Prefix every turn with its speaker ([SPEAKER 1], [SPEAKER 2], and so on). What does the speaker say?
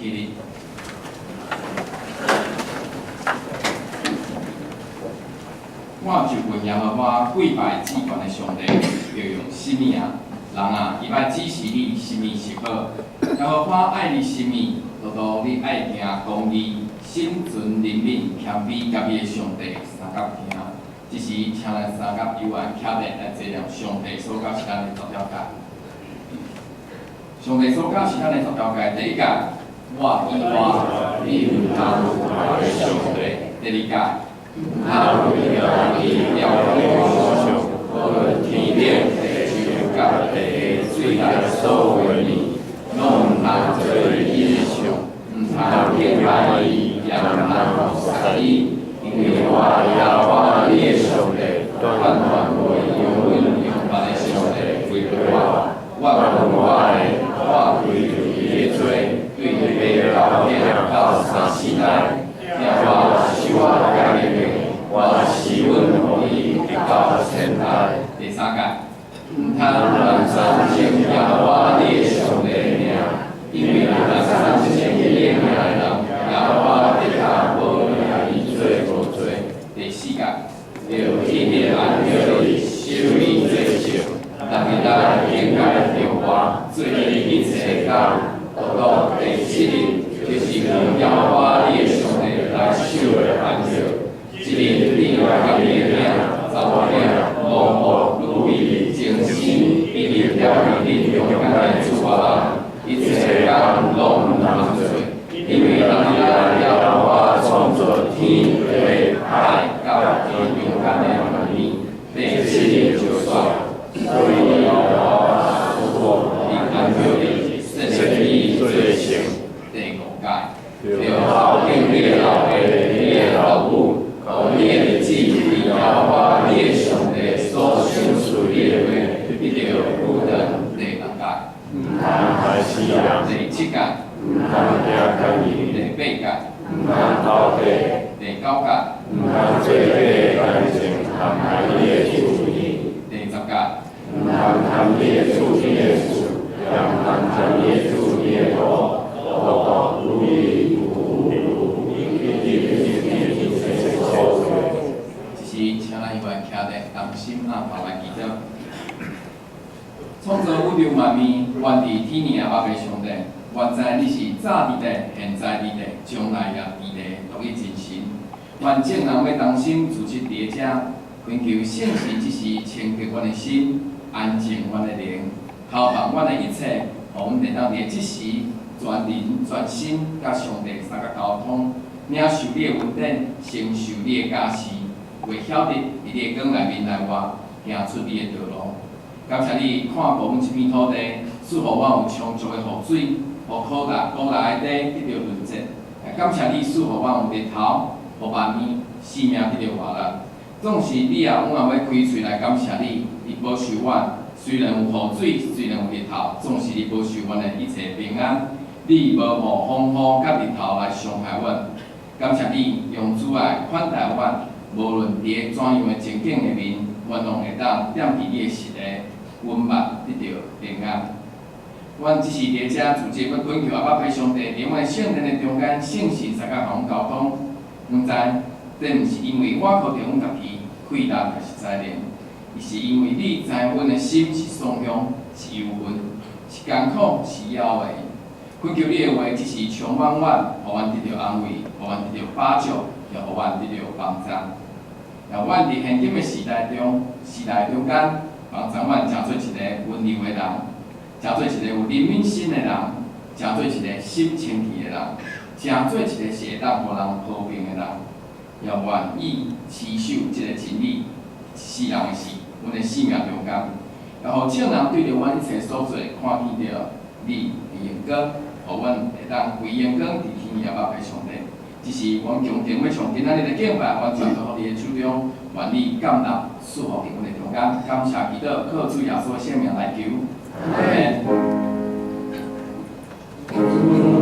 [SPEAKER 1] 起立。我就问耶和华跪拜至高的上帝，要用什么啊？人啊，伊要指示你什么是好。耶和华爱你什么，多你爱行公义、心存怜悯、谦卑甲伊的上帝三角行。只是请咱三角以外徛咧来质量上帝所教是咱的10条诫。上帝所教是咱的10条诫，第一诫，我以我你唔通我的上帝。第二诫。他为了你了我所我体面地去甲地水内所为你，拢唔通做英雄，唔通偏袒伊，也唔通杀伊，因为我也我你的上帝，断为永远永远的上帝为我，我用我为着伊的罪，对伊到到3、4代。我是我家己，我是阮互伊直到现在。第三诫，唔通人三称耶和华你的上帝名，因为人三称伊的名的人，耶和华伫下无命伊做无罪。第四诫，要天天按着你修理罪行，但是咱应该着我做你一切工，到第7日，就是用耶和华你的上帝。来守的安息，一日你要甲你的囝、查某囝、老母、女儿、精神，一日了你勇敢的出发，一切工拢唔通做，因为当日了我创造天地海到天勇敢的你，第7日就算，所以我你按照你设立罪行。第5诫。要孝敬你的老爸、你的老母，互你的日子伫耶和华你的上帝所赏赐你的话，必着有等。第6诫，唔通害死人。第7诫，唔通行奸淫。第8诫，唔通偷窃。第9诫，唔通做假干净陷害你的主意。第10诫，唔通贪你的主意的事，也唔通贪你的主意的路，如意。是请咱一块徛在同心暗法来祈祷。创造宇宙万物，源自天命阿爸的上帝，原知你是早伫地，现在伫地，将来也伫地，独一真神。愿众人要同心组织伫遮，恳求圣神之时，清洁阮的心，安静阮的灵，投放阮的一切，互阮能当伫即时全人全心甲上帝三角沟通，领受你的恩典，承受你的加持。为晓得伫你的光内面来活，行出你的道路。感谢你看顾阮这片土地，赐予我有充足的雨水，互苦力的地得到润泽。也感谢你赐予我有日头，互万物生命得到活力。总是你也永远要开喙来感谢你，你保守我。虽然有雨水，虽然有日头，总是你保守阮的一切平安。你无互风雨甲日头来伤害阮。感谢你用主爱款待阮。无论伫个怎样的情景下面，阮拢会当踮伫你的实地，温默得到平安。阮只是伫遮自己要恳求阿爸父上帝，伫阮的圣殿的中间，圣神三甲互阮沟通。毋知这毋是因为我靠着阮家己开力，还是才能，而是因为你知阮的心是爽向，是忧郁，是艰苦，是夭的。恳求你的话，只是充满阮，互阮得到安慰，互阮得到把助，也互阮得到帮助。也阮伫现今的时代中间，帮助阮成做一个温柔的人，成做一个有怜悯心的人，成做一个心清气的人，成做一个是会当互人和平的人。也愿意持守这个真理，世人的事，阮的生命中间，也互众人对着阮一切所做，看见着你的眼光，互阮会当为眼光伫天也捌的上帝。只是阮强定要从今仔日的敬拜，阮传到你的手中，愿你感纳赐福伫阮的中间，感谢祈祷，靠主耶稣的圣名来求，阿门。